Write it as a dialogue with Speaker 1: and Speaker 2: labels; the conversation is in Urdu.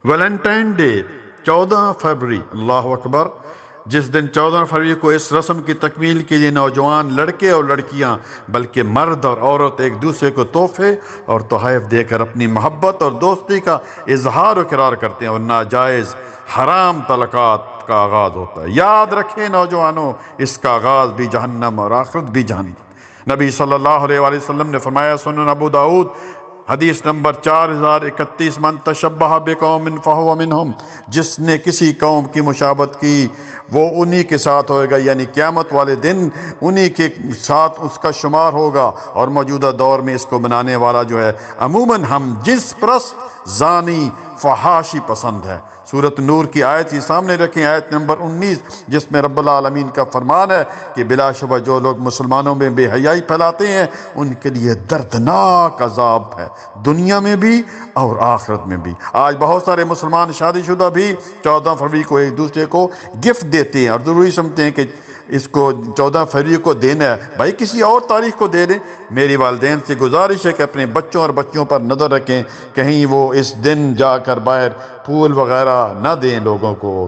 Speaker 1: ویلنٹائن ڈے 14 فروری، اللہ اکبر، جس دن 14 فروری کو اس رسم کی تکمیل کے لیے نوجوان لڑکے اور لڑکیاں بلکہ مرد اور عورت ایک دوسرے کو تحفے اور تحائف دے کر اپنی محبت اور دوستی کا اظہار و اقرار کرتے ہیں اور ناجائز حرام تعلقات کا آغاز ہوتا ہے۔ یاد رکھیں نوجوانوں، اس کا آغاز بھی جہنم اور آخرت بھی جہنم۔ نبی صلی اللہ علیہ وآلہ وسلم نے فرمایا، سنن ابو داؤد حدیث نمبر 4031، من تشبہ بقوم فہو منہم، جس نے کسی قوم کی مشابہت کی وہ انہی کے ساتھ ہوئے گا، یعنی قیامت والے دن انہی کے ساتھ اس کا شمار ہوگا۔ اور موجودہ دور میں اس کو بنانے والا جو ہے عموماً ہم جنس پرست، زانی، فحاشی پسند ہے۔ سورۃ نور کی آیت ہی سامنے رکھیں، آیت نمبر 19، جس میں رب العالمین کا فرمان ہے کہ بلا شبہ جو لوگ مسلمانوں میں بے حیائی پھیلاتے ہیں ان کے لیے دردناک عذاب ہے، دنیا میں بھی اور آخرت میں بھی۔ آج بہت سارے مسلمان شادی شدہ بھی 14 فروری کو ایک دوسرے کو گفٹ دیتے ہیں اور ضروری سمجھتے ہیں کہ اس کو 14 فروری کو دینا ہے، بھائی کسی اور تاریخ کو دے دیں۔ میری والدین سے گزارش ہے کہ اپنے بچوں اور بچیوں پر نظر رکھیں، کہیں وہ اس دن جا کر باہر پھول وغیرہ نہ دیں لوگوں کو۔